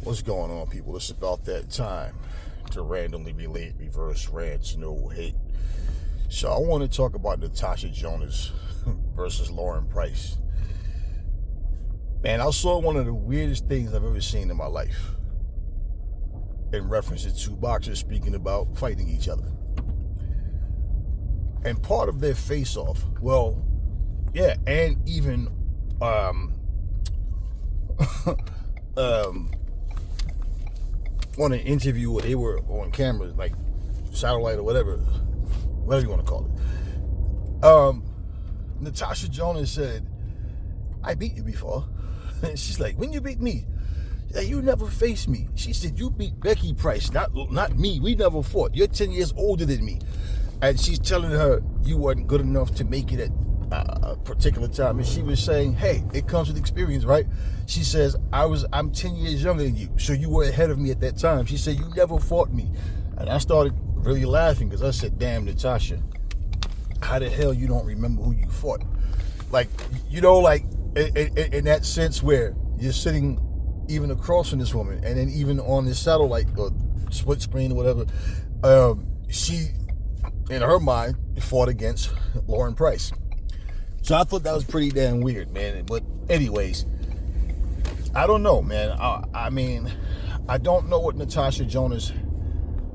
What's going on, people? It's about that time to randomly relate reverse rants, no hate. So I want to talk about Natasha Jonas versus Lauren Price. Man, I saw one of the weirdest things I've ever seen in my life in reference to two boxers speaking about fighting each other. And part of their face-off, and even on an interview where they were on camera, like satellite or whatever you want to call it. Natasha Jonas said, "I beat you before." And she's like, "When you beat me?" She's like, "You never faced me." She said, "You beat Becky Price, not me. We never fought. You're 10 years older than me." And she's telling her, "You weren't good enough to make it at a particular time." And she was saying, "Hey, it comes with experience, right?" She says, I'm 10 years younger than you, so you were ahead of me at that time." She said, "You never fought me." And I started really laughing because I said, "Damn, Natasha, how the hell you don't remember who you fought?" Like, in that sense where you're sitting even across from this woman, and then even on this satellite or split screen or whatever, she, in her mind, fought against Lauren Price. So I thought that was pretty damn weird, man. But anyways, I don't know, man. I mean, I don't know what Natasha Jonas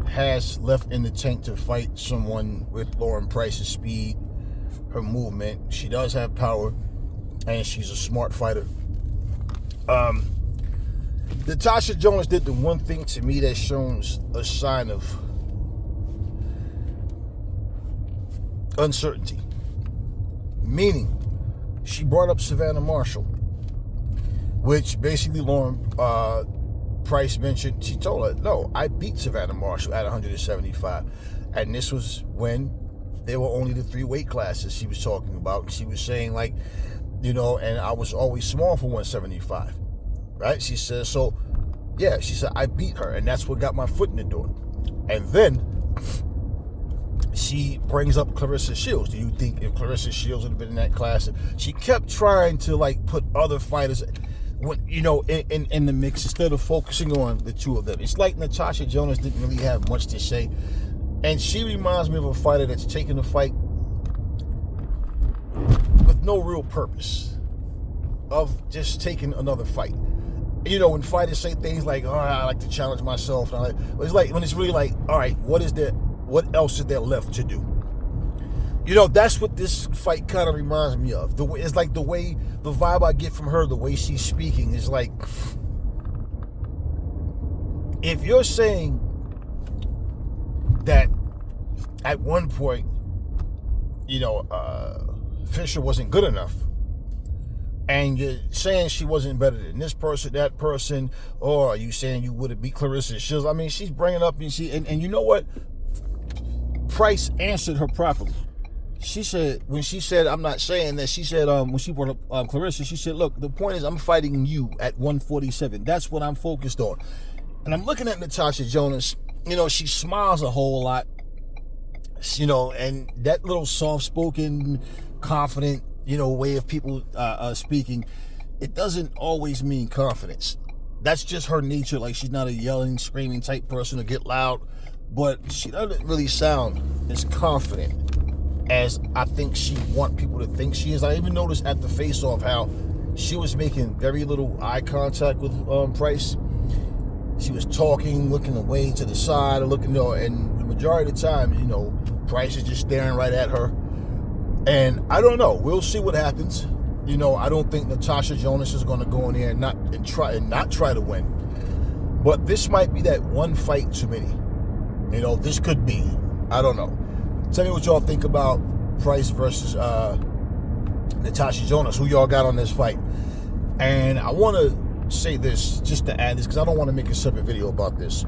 has left in the tank to fight someone with Lauren Price's speed, her movement. She does have power, and she's a smart fighter. Natasha Jonas did the one thing to me that shows a sign of uncertainty. Meaning, she brought up Savannah Marshall, which basically Lauren Price mentioned. She told her, "No, I beat Savannah Marshall at 175. And this was when there were only the 3 weight classes she was talking about. She was saying, like, and I was always small for 175, right? She says, so, yeah, she said, I beat her, and that's what got my foot in the door. And then she brings up Clarissa Shields. Do you think if Clarissa Shields would have been in that class? She kept trying to, like, put other fighters, in the mix instead of focusing on the two of them. It's like Natasha Jonas didn't really have much to say. And she reminds me of a fighter that's taking a fight with no real purpose of just taking another fight. When fighters say things like, "Oh, I like to challenge myself," it's like when it's really like, all right, what else is there left to do? That's what this fight kind of reminds me of. It's like the vibe I get from her, the way she's speaking is like, if you're saying that at one point, Fisher wasn't good enough, and you're saying she wasn't better than this person, that person, or are you saying you would have beat Clarissa Shields? I mean, she's bringing up, and you know what? Price answered her properly. She said, when she said, I'm not saying that, she said, when she brought up Clarissa, she said, "Look, the point is I'm fighting you at 147. That's what I'm focused on." And I'm looking at Natasha Jonas. She smiles a whole lot, and that little soft-spoken, confident, way of people speaking, it doesn't always mean confidence. That's just her nature. Like, she's not a yelling, screaming type person to get loud, but she doesn't really sound as confident as I think she want people to think she is. I even noticed at the face-off how she was making very little eye contact with Price. She was talking, looking away to the side, and the majority of the time, Price is just staring right at her. And I don't know. We'll see what happens. I don't think Natasha Jonas is going to go in there and not try to win. But this might be that one fight too many. This could be. I don't know. Tell me what y'all think about Price versus Natasha Jonas. Who y'all got on this fight? And I want to say this, just to add this, because I don't want to make a separate video about this.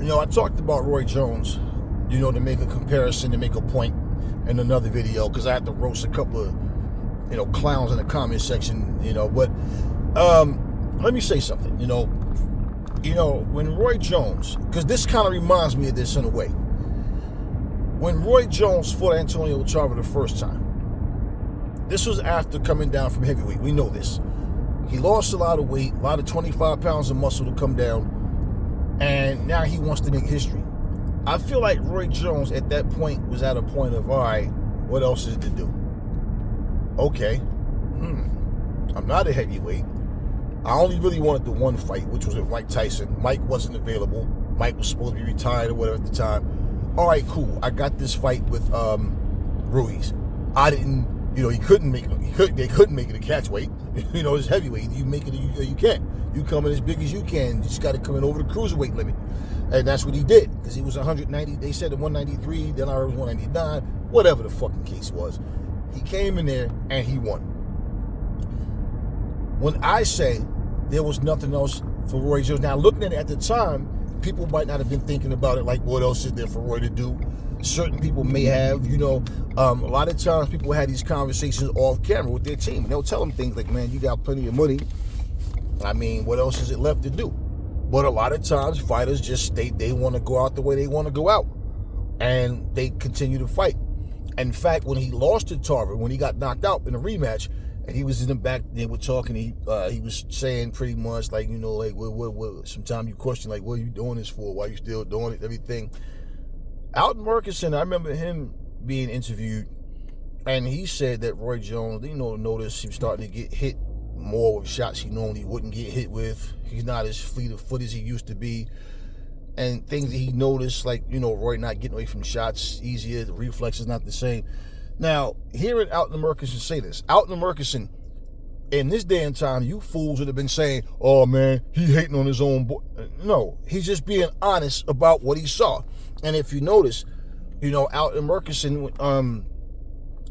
I talked about Roy Jones, to make a comparison, to make a point in another video, because I had to roast a couple of, clowns in the comment section, But let me say something, when Roy Jones, because this kind of reminds me of this in a way. When Roy Jones fought Antonio Chava the first time, this was after coming down from heavyweight. We know this. He lost a lot of weight, a lot of 25 pounds of muscle to come down. And now he wants to make history. I feel like Roy Jones at that point was at a point of, all right, what else is to do? Okay, I'm not a heavyweight. I only really wanted the one fight, which was with Mike Tyson. Mike wasn't available. Mike was supposed to be retired or whatever at the time. All right, cool. I got this fight with Ruiz. I didn't, he couldn't make it. They couldn't make it a catch weight. It's heavyweight. You make it, you can't. You come in as big as you can. You just got to come in over the cruiserweight limit. And that's what he did, because he was 190. They said at 193, then I heard it was 199, whatever the fucking case was. He came in there and he won. When I say there was nothing else for Roy Jones, now looking at it at the time, people might not have been thinking about it like, what else is there for Roy to do? Certain people may have, a lot of times people had these conversations off camera with their team, and they'll tell them things like, man, you got plenty of money. I mean, what else is it left to do? But a lot of times fighters just state they want to go out the way they want to go out, and they continue to fight. In fact, when he lost to Tarver, when he got knocked out in a rematch, and he was in the back, they were talking, he was saying pretty much like, what, sometimes you question, like, what are you doing this for? Why are you still doing it? Everything. Alton Murchison, I remember him being interviewed, and he said that Roy Jones, noticed he was starting to get hit more with shots he normally wouldn't get hit with. He's not as fleet of foot as he used to be. And things that he noticed, like, Roy not getting away from shots easier, the reflex is not the same. Now, hearing Alton Murchison say this, Alton Murchison, in this day and time, you fools would have been saying, oh man, he hating on his own boy. No, he's just being honest about what he saw. And if you notice, Alton Murchison,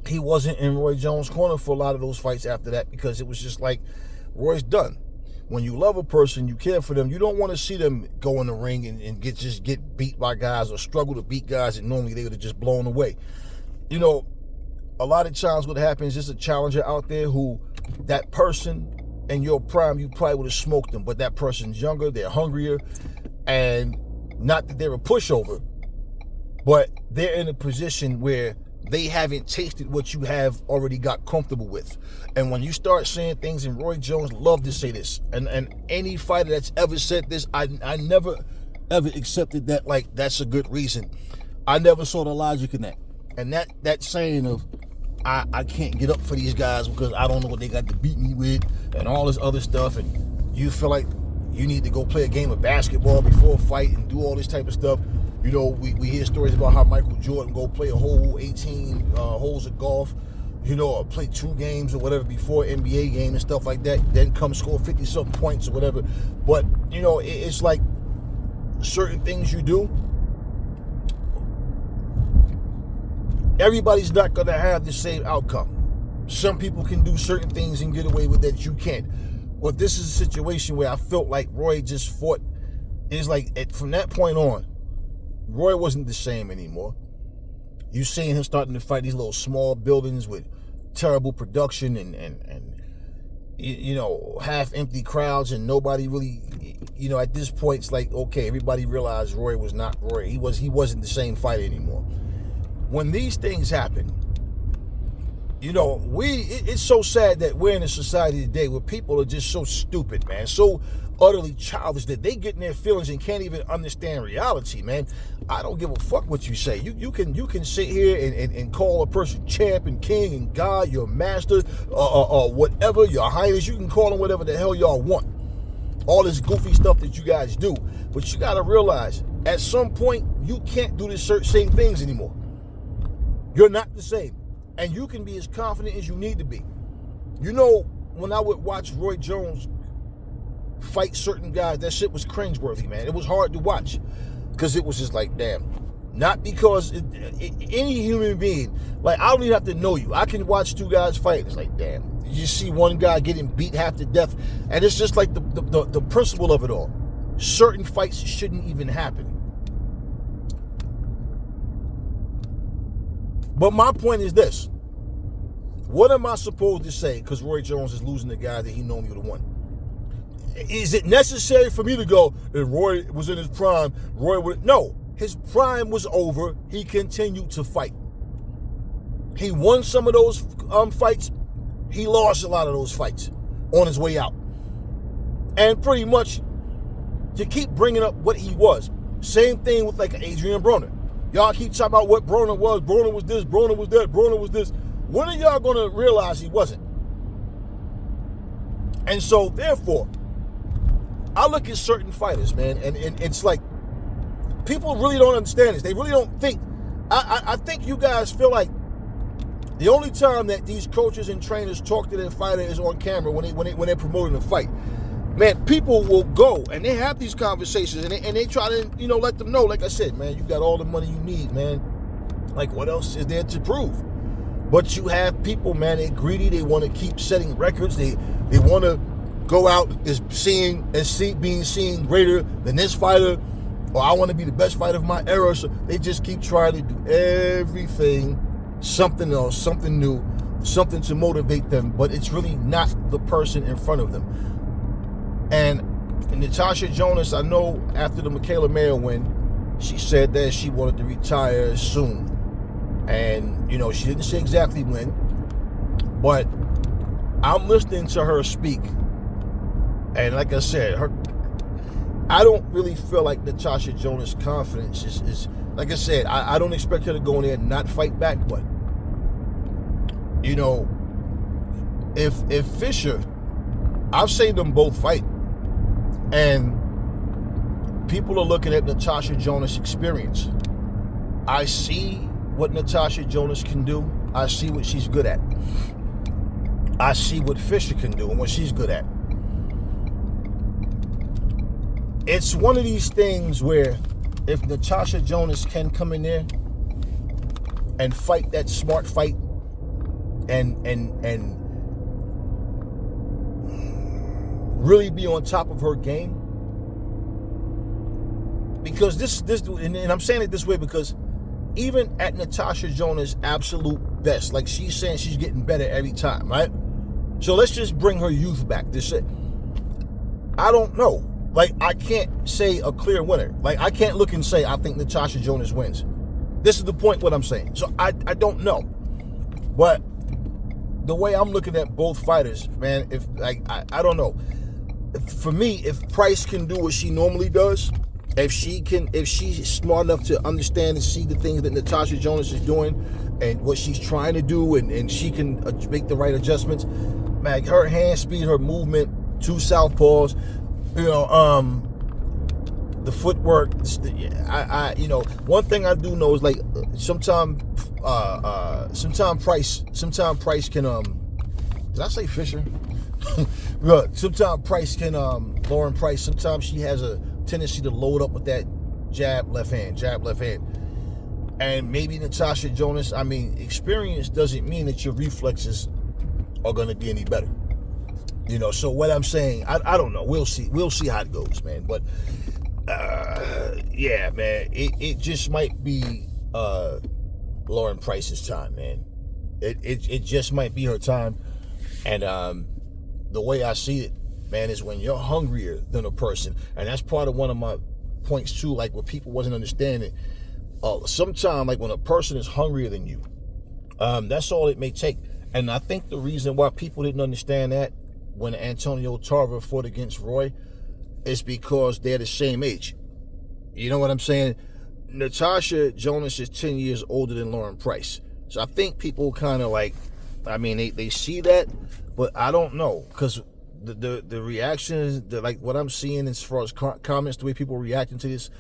he wasn't in Roy Jones' corner for a lot of those fights after that, because it was just like, Roy's done. When you love a person, you care for them, you don't want to see them go in the ring and get beat by guys or struggle to beat guys that normally they would have just blown away. A lot of times what happens is a challenger out there who, that person in your prime, you probably would have smoked them, but that person's younger, they're hungrier, and not that they're a pushover, but they're in a position where they haven't tasted what you have already got comfortable with. And when you start saying things, and Roy Jones loved to say this, and any fighter that's ever said this, I never ever accepted that like that's a good reason. I never saw the logic in that. And that saying of, I can't get up for these guys because I don't know what they got to beat me with and all this other stuff, and you feel like you need to go play a game of basketball before a fight and do all this type of stuff. We hear stories about how Michael Jordan go play a whole 18 holes of golf, or play 2 games or whatever before NBA game and stuff like that, then come score 50-something points or whatever. But, it's like certain things you do, everybody's not going to have the same outcome. Some people can do certain things and get away with that you can't. But this is a situation where I felt like Roy just fought. It's like from that point on, Roy wasn't the same anymore. You seeing him starting to fight these little small buildings with terrible production and half empty crowds, and nobody really, at this point it's like, okay, everybody realized Roy was not Roy. He wasn't the same fighter anymore. When these things happen, it's so sad that we're in a society today where people are just so stupid, man, so utterly childish that they get in their feelings and can't even understand reality, man. I don't give a fuck what you say. You can sit here and call a person champ and king and God, your master, or whatever, your highness. You can call them whatever the hell y'all want. All this goofy stuff that you guys do. But you got to realize, at some point, you can't do the same things anymore. You're not the same. And you can be as confident as you need to be. When I would watch Roy Jones fight certain guys, that shit was cringeworthy, man. It was hard to watch because it was just like, damn. Not because any human being, like, I don't even have to know you. I can watch 2 guys fight. It's like, damn. You see one guy getting beat half to death, and it's just like the principle of it all. Certain fights shouldn't even happen. But my point is this. What am I supposed to say because Roy Jones is losing the guy that he normally would have won? Is it necessary for me to go, if Roy was in his prime, Roy would... No, his prime was over. He continued to fight. He won some of those fights. He lost a lot of those fights on his way out. And pretty much to keep bringing up what he was. Same thing with like Adrian Broner. Y'all keep talking about what Broner was. Broner was this, Broner was that, Broner was this. When are y'all going to realize he wasn't? And so, therefore, I look at certain fighters, man, and it's like people really don't understand this. They really don't think. I think you guys feel like the only time that these coaches and trainers talk to their fighter is on camera when they're promoting a fight. Man, people will go and they have these conversations and they try to, let them know, like I said, man, you got all the money you need, man. Like, what else is there to prove? But you have people, man, they're greedy. They want to keep setting records. They want to go out as being seen greater than this fighter, or I want to be the best fighter of my era. So they just keep trying to do everything, something else, something new, something to motivate them, but it's really not the person in front of them. And Natasha Jonas, I know after the Michaela Mayer win, she said that she wanted to retire soon. And, she didn't say exactly when, but I'm listening to her speak. And like I said, I don't really feel like Natasha Jonas' confidence is like I said, I don't expect her to go in there and not fight back, but, if Fisher, I've seen them both fight, and people are looking at Natasha Jonas' experience. I see what Natasha Jonas can do. I see what she's good at. I see what Fisher can do and what she's good at. It's one of these things where if Natasha Jonas can come in there and fight that smart fight and really be on top of her game, because this and I'm saying it this way because even at Natasha Jonas' absolute best, like she's saying she's getting better every time, right? So let's just bring her youth back. I don't know. Like, I can't say a clear winner. Like, I can't look and say, I think Natasha Jonas wins. This is the point what I'm saying. So I don't know. But the way I'm looking at both fighters, man, I don't know. For me, if Price can do what she normally does, if she's smart enough to understand and see the things that Natasha Jonas is doing and what she's trying to do, and she can make the right adjustments, man, her hand speed, her movement, two southpaws, the footwork. One thing I do know is like sometimes Price can did I say Fisher? Sometimes Price can Lauren Price. Sometimes she has a tendency to load up with that jab left hand, and maybe Natasha Jonas. I mean, experience doesn't mean that your reflexes are going to be any better. So what I'm saying, I don't know. We'll see how it goes, man. But yeah, man, it just might be Lauren Price's time, man. It just might be her time. And the way I see it, man, is when you're hungrier than a person, and that's part of one of my points too. Like what people wasn't understanding. Sometimes, like when a person is hungrier than you, that's all it may take. And I think the reason why people didn't understand that when Antonio Tarver fought against Roy is because they're the same age. You know what I'm saying? Natasha Jonas is 10 years older than Lauren Price. So I think people kind of like, they see that, but I don't know. Because the reactions, like what I'm seeing as far as comments, the way people reacting to this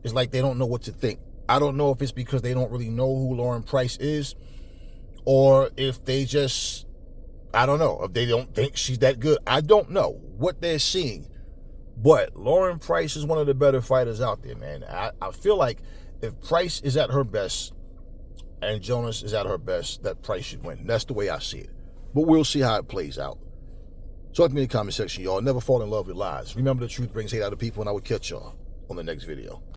is like they don't know what to think. I don't know if it's because they don't really know who Lauren Price is, or if they just, I don't know, if they don't think she's that good. I don't know what they're seeing. But Lauren Price is one of the better fighters out there, man. I feel like if Price is at her best and Jonas is at her best, that Price should win. That's the way I see it. But we'll see how it plays out. Talk to me in the comment section, y'all. Never fall in love with lies. Remember, the truth brings hate out of people, and I will catch y'all on the next video.